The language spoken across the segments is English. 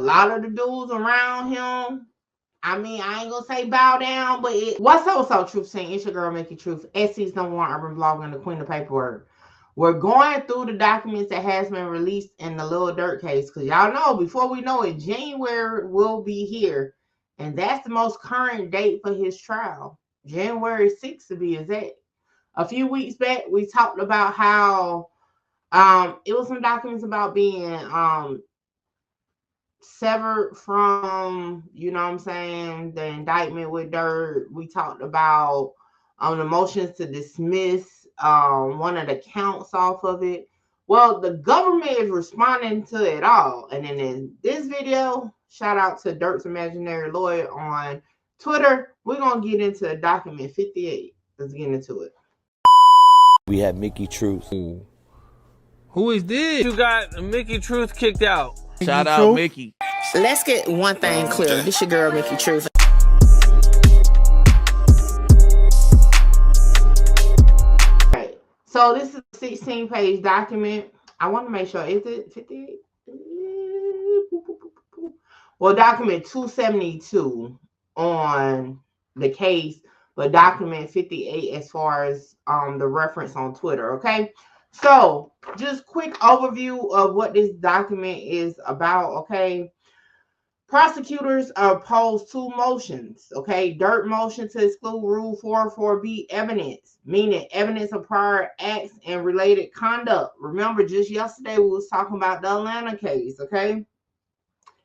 A lot of the dudes around him, I mean, I ain't gonna say bow down, but what's so truth saying? It's your girl, Mickey Truth. SC's #1 urban blogger and the queen of paperwork. We're going through the documents that has been released in the Lil Durk case, because y'all know, before we know it, January will be here, and that's the most current date for his trial. January 6th to be exact. A few weeks back, we talked about how it was some documents about being severed from, you know what I'm saying, the indictment with Durk. We talked about the motions to dismiss one of the counts off of it. Well, the government is responding to it all. And then in this video, shout out to Durk's imaginary lawyer on Twitter, we're going to get into document 58. Let's get into it. We have Mickey Truth. Who is this? You got Mickey Truth kicked out. Shout out Mickey. Let's get one thing clear. This your girl, Mickey Truth. Right. So this is a 16-page document. I want to make sure, is it 58? Well, document 272 on the case, but document 58 as far as the reference on Twitter, okay? So just quick overview of what this document is about, okay? Prosecutors opposed two motions, okay? Durk motion to exclude Rule 404B evidence, meaning evidence of prior acts and related conduct. Remember, just yesterday we was talking about the Atlanta case, okay?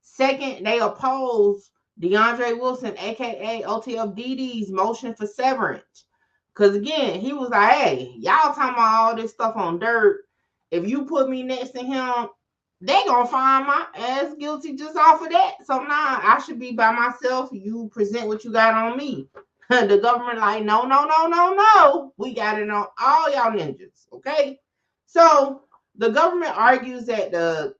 Second, they opposed DeAndre Wilson, aka OTF DD's motion for severance. Because again, he was like, hey, y'all talking about all this stuff on Durk. If you put me next to him, they gonna find my ass guilty just off of that. So now I should be by myself. You present what you got on me. The government like, no. We got it on all y'all ninjas, okay? So the government argues that the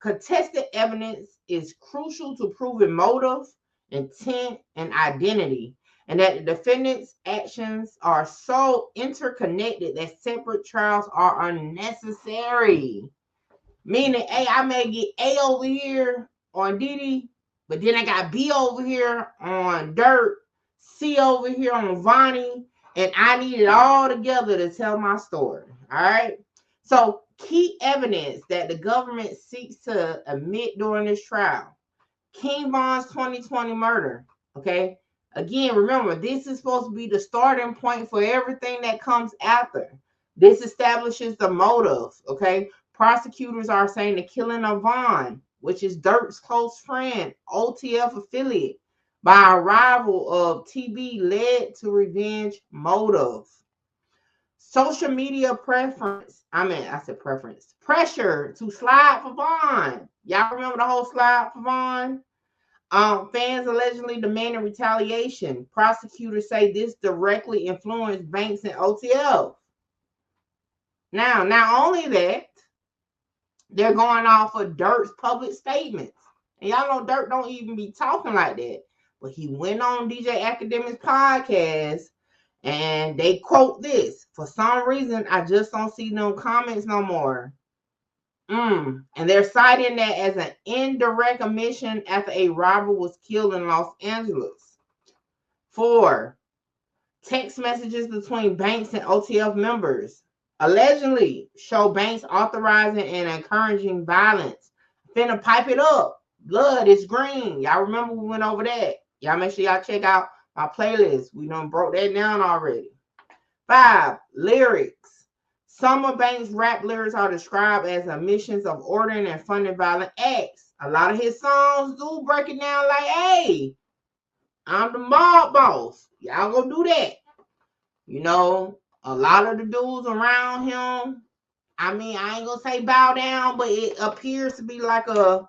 contested evidence is crucial to proving motive, intent, and identity, and that the defendant's actions are so interconnected that separate trials are unnecessary. Meaning, hey, I may get A over here on Diddy, but then I got B over here on Durk, C over here on Vonnie, and I need it all together to tell my story. All right. So, key evidence that the government seeks to admit during this trial: King Von's 2020 murder. Okay. Again, remember, this is supposed to be the starting point for everything that comes after. This establishes the motive. Okay. Prosecutors are saying the killing of Von, which is Durk's close friend, OTF affiliate, by a rival of TB, led to revenge motive. Social media preference. Pressure to slide for Von. Y'all remember the whole slide for Von? Fans allegedly demanding retaliation. Prosecutors say this directly influenced Banks and OTF. Now, not only that, they're going off of Durk's public statements. And y'all know Durk don't even be talking like that. But he went on DJ Academic's podcast and they quote this. For some reason, I just don't see no comments no more. And they're citing that as an indirect admission after a rival was killed in Los Angeles. 4, text messages between Banks and OTF members allegedly show Banks authorizing and encouraging violence. Finna pipe it up. Blood is green. Y'all remember we went over that. Y'all make sure y'all check out my playlist. We done broke that down already. 5, lyrics. Some of Banks' rap lyrics are described as admissions of ordering and funding violent acts. A lot of his songs do break it down like, hey, I'm the mob boss. Y'all gonna do that. You know, a lot of the dudes around him, I mean, I ain't gonna say bow down, but it appears to be like a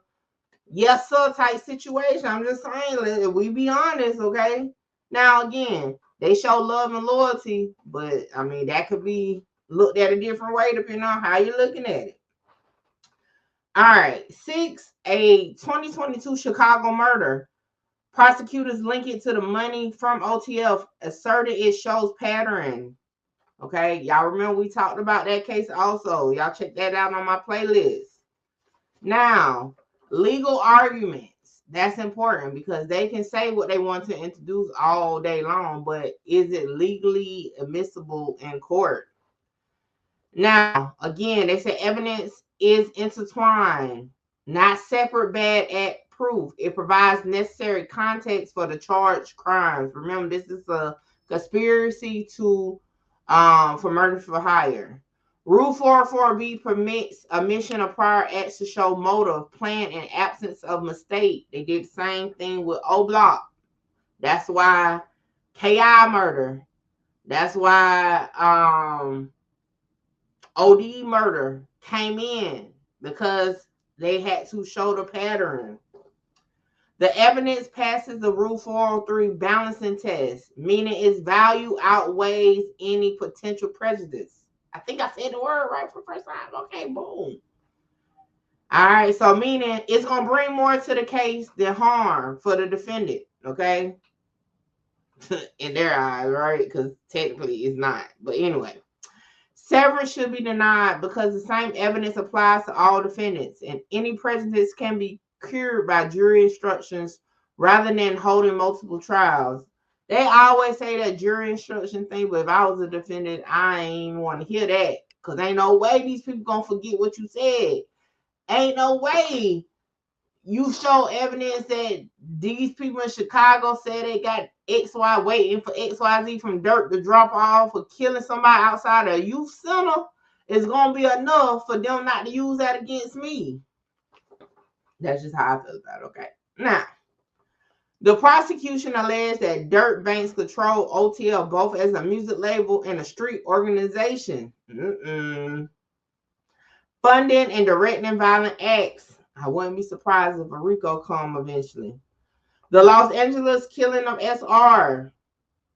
yes sir type situation. I'm just saying, we be honest, okay? Now again, they show love and loyalty, but I mean that could be looked at a different way depending on how you're looking at it. All right, 6, a 2022 Chicago murder. Prosecutors link it to the money from OTF, asserted it shows pattern. Okay, y'all remember we talked about that case also. Y'all check that out on my playlist. Now, Legal arguments. That's important because they can say what they want to introduce all day long, but is it legally admissible in court? Now, again, they say evidence is intertwined, not separate bad act proof. It provides necessary context for the charged crimes. Remember, this is a conspiracy to for murder for hire. Rule 404B permits omission of prior acts to show motive, plan, and absence of mistake. They did the same thing with O Block. That's why KI murder. That's why OD murder came in because they had to show the pattern. The evidence passes the Rule 403 balancing test, meaning its value outweighs any potential prejudice. I think I said the word right for the first time. Okay, boom. All right, so meaning it's going to bring more to the case than harm for the defendant, okay? In their eyes, right? Because technically it's not. But anyway, severance should be denied because the same evidence applies to all defendants, and any prejudice can be cured by jury instructions rather than holding multiple trials. They always say that jury instruction thing, but if I was a defendant, I ain't want to hear that because ain't no way these people gonna forget what you said. Ain't no way you show evidence that these people in Chicago said they got XY waiting for XYZ from Durk to drop off for killing somebody outside a youth center is gonna be enough for them not to use that against me. That's just how I feel about it, okay? Now, the prosecution alleged that Durk Banks controlled OTF both as a music label and a street organization. Funding and directing violent acts. I wouldn't be surprised if a RICO come eventually. The Los Angeles killing of SR.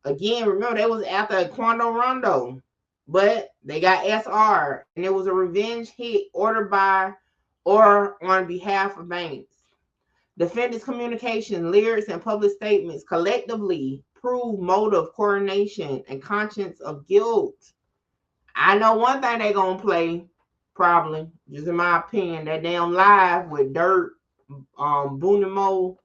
Again, remember, they was after a Quando Rondo, but they got SR, and it was a revenge hit ordered by or on behalf of Banks. Defendants' communication, lyrics, and public statements collectively prove motive, coordination, and conscience of guilt. I know one thing they're going to play, probably, just in my opinion, that damn live with Durk, Booney Mo.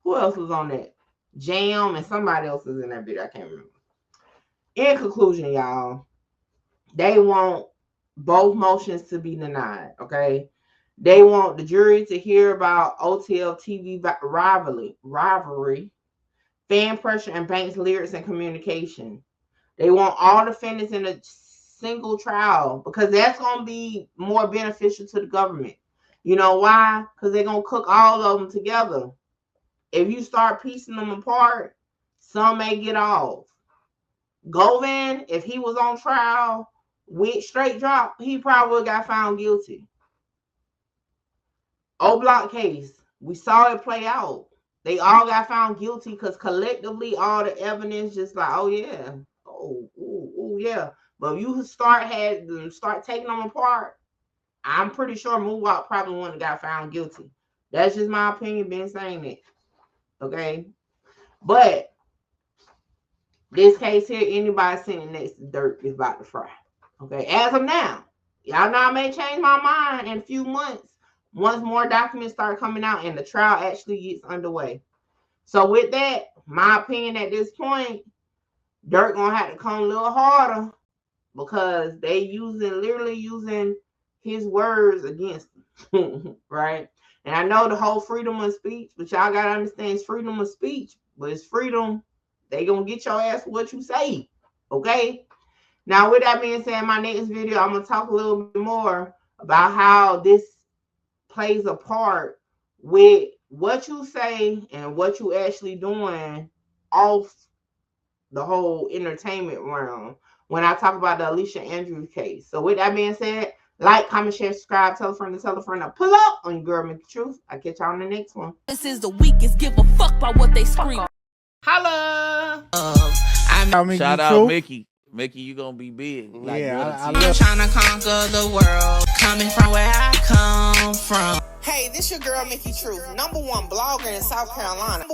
Who else was on that? Jam, and somebody else was in that video. I can't remember. In conclusion, y'all, they want both motions to be denied, okay? They want the jury to hear about OTL TV rivalry, fan pressure, and Banks' lyrics and communication. They want all defendants in a single trial because that's going to be more beneficial to the government. You know why? Because they're going to cook all of them together. If you start piecing them apart, some may get off. Govan, if he was on trial with straight drop, he probably got found guilty. O Block case, we saw it play out. They all got found guilty because collectively all the evidence just like, oh yeah, oh yeah. But if you start taking them apart, I'm pretty sure Moonwalk probably wouldn't have got found guilty. That's just my opinion, been saying it. Okay. But this case here, anybody sitting next to Durk is about to fry. Okay. As of now, y'all know I may change my mind in a few months once more documents start coming out and the trial actually gets underway. So with that, my opinion at this point, Durk gonna have to come a little harder because they literally using his words against him, right? And I know the whole freedom of speech, but y'all gotta understand it's freedom of speech, but it's freedom. They gonna get your ass for what you say, okay? Now, with that being said, in my next video, I'm gonna talk a little bit more about how this plays a part with what you say and what you actually doing off the whole entertainment realm when I talk about the Alicia Andrews case. So with that being said, like, comment, share, subscribe, tell a friend to pull up on your girl Mickey Truth. I'll catch y'all on the next one. This is the weakest, give a fuck about what they scream. Holla! Shout out Mickey. Mickey, you gonna be big. Like I'm trying to conquer the world, coming from where I come from. Hey, this your girl Mickey Truth, #1 blogger in South Carolina.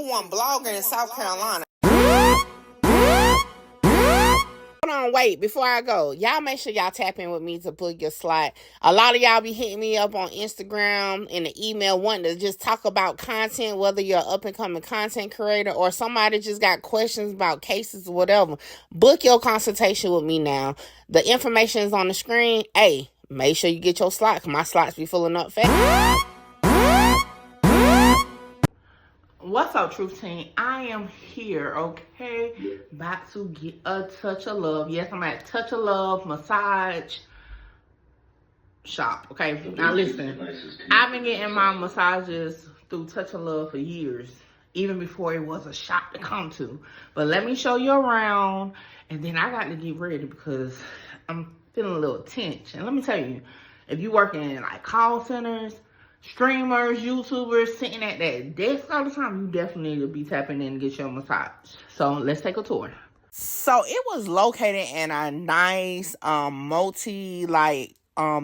on, wait, before I go, y'all make sure y'all tap in with me to book your slot. A lot of y'all be hitting me up on Instagram and the email wanting to just talk about content, whether you're an up-and-coming content creator or somebody just got questions about cases or whatever. Book your consultation with me now. The information is on the screen. Hey, make sure you get your slot, because my slots be filling up fast. What's up, Truth Team? I am here, okay? About to get a touch of love. Yes, I'm at Touch of Love Massage Shop, okay? Now listen, I've been getting my massages through Touch of Love for years, even before it was a shop to come to. But let me show you around, and then I got to get ready because I'm feeling a little tense. And let me tell you, if you work in like call centers, streamers, YouTubers, sitting at that desk all the time, you definitely need to be tapping in and get your massage. So let's take a tour. So it was located in a nice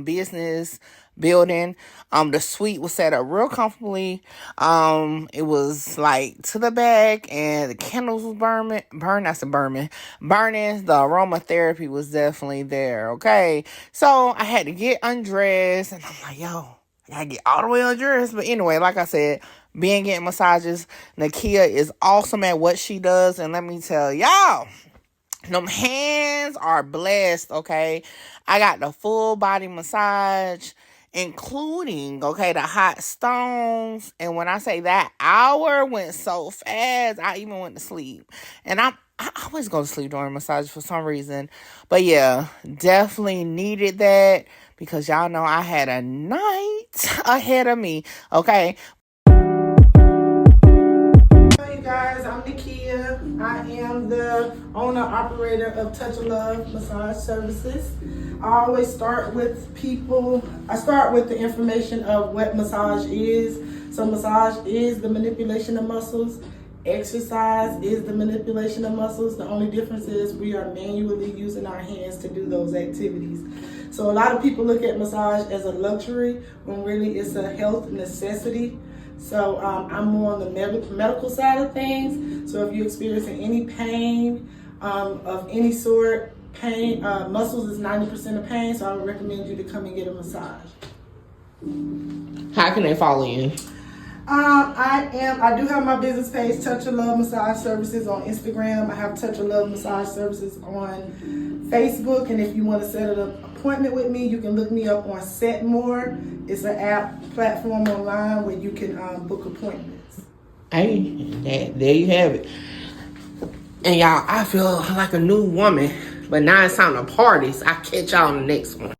business building. The suite was set up real comfortably. It was like to the back, and the candles was burning. The aromatherapy was definitely there. Okay, so I had to get undressed, and I'm like, yo, I gotta get all the way undressed. But anyway, like I said, being getting massages, Nakia is awesome at what she does. And let me tell y'all, them hands are blessed, okay? I got the full body massage, including, okay, the hot stones. And when I say that hour went so fast, I even went to sleep. And I always go to sleep during massage for some reason. But yeah, definitely needed that, because y'all know I had a night ahead of me, okay? Hey guys, I'm Nakia. I am the owner-operator of Touch of Love Massage Services. I always start with the information of what massage is. So massage is the manipulation of muscles. Exercise is the manipulation of muscles. The only difference is we are manually using our hands to do those activities. So a lot of people look at massage as a luxury when really it's a health necessity. So I'm more on the medical side of things. So if you're experiencing any pain of any sort, muscles is 90% of pain. So I would recommend you to come and get a massage. How can they follow you? I do have my business page, Touch of Love Massage Services, on Instagram. I have Touch of Love Massage Services on Facebook. And if you want to set an appointment with me, you can look me up on Setmore. It's an app platform online where you can book appointments. Hey, there you have it. And y'all, I feel like a new woman, but now it's time to party. So I'll catch y'all on the next one.